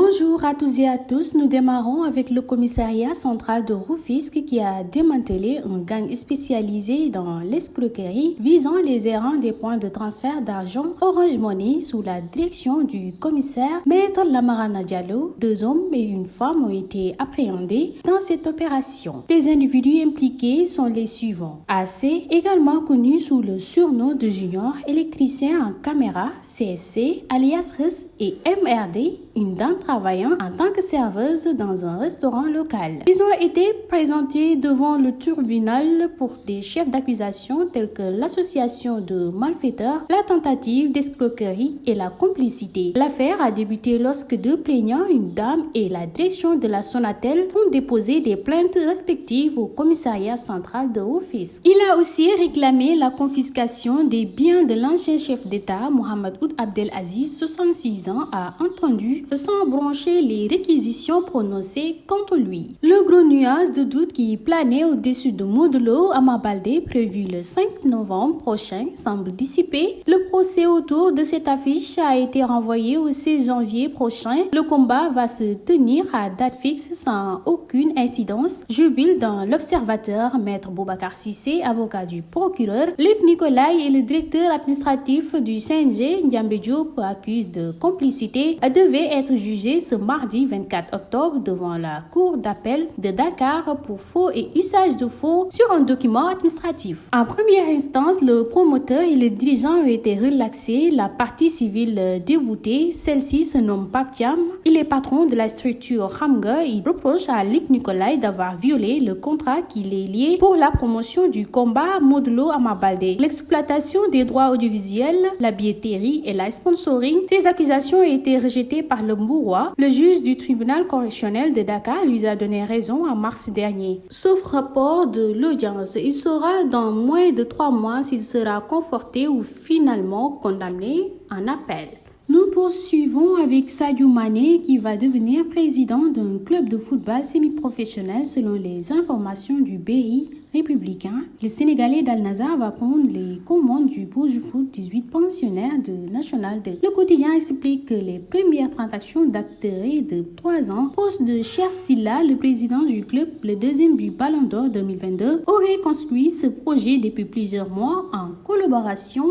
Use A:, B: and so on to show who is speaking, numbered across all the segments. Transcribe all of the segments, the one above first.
A: Bonjour à tous et à tous, nous démarrons avec le commissariat central de Rufisque qui a démantelé un gang spécialisé dans l'escroquerie visant les errants des points de transfert d'argent Orange Money sous la direction du commissaire Maître Lamarana Diallo. 2 hommes et une femme ont été appréhendés dans cette opération. Les individus impliqués sont les suivants. AC, également connu sous le surnom de Junior, électricien en caméra, CSC, alias RIS, et MRD, une dame travaillant en tant que serveuse dans un restaurant local. Ils ont été présentés devant le tribunal pour des chefs d'accusation tels que l'association de malfaiteurs, la tentative d'escroquerie et la complicité. L'affaire a débuté lorsque 2 plaignants, une dame et la direction de la Sonatel, ont déposé des plaintes respectives au commissariat central de Rufisque. Il a aussi réclamé la confiscation des biens de l'ancien chef d'État, Mohamed Ould Abdel Aziz, 66 ans, a entendu sans brancher les réquisitions prononcées contre lui. Le gros nuage de doute qui planait au-dessus de Modou Ama Baldé, prévu le 5 novembre prochain, semble dissipé. Le procès autour de cette affiche a été renvoyé au 16 janvier prochain. Le combat va se tenir à date fixe sans aucune incidence. Jubile dans l'Observateur, Maître Boubacar Cissé, avocat du procureur. Luc Nicolaï et le directeur administratif du CNG, Ndiambe Diop, accusent de complicité, devait être jugé ce mardi 24 octobre devant la cour d'appel de Dakar pour faux et usage de faux sur un document administratif. En première instance, le promoteur et le dirigeant ont été relaxés, la partie civile déboutée. Celle-ci se nomme Pape Thiam. Il est patron de la structure Hamga. Il reproche à Luc Nicolaï d'avoir violé le contrat qui les liait pour la promotion du combat Modou Ama Baldé. L'exploitation des droits audiovisuels, la billetterie et la sponsoring. Ces accusations ont été rejetées par le Mbourois. Le juge du tribunal correctionnel de Dakar lui a donné raison en mars dernier. Sauf rapport de l'audience, il saura dans moins de 3 mois s'il sera conforté ou finalement condamné en appel. Nous poursuivons avec Sadio Mané qui va devenir président d'un club de football semi-professionnel selon les informations du BI républicain. Le Sénégalais d'Al Nassr va prendre les commandes du Bourges Foot 18 pensionnaires de National 2. Le quotidien explique que les premières transactions d'acteurs de 3 ans, poste de Cher Silla, le président du club, le deuxième du Ballon d'Or 2022, aurait construit ce projet depuis plusieurs mois en collaboration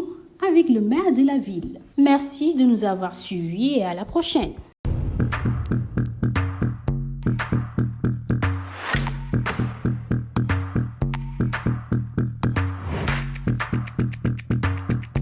A: avec le maire de la ville. Merci de nous avoir suivis et à la prochaine.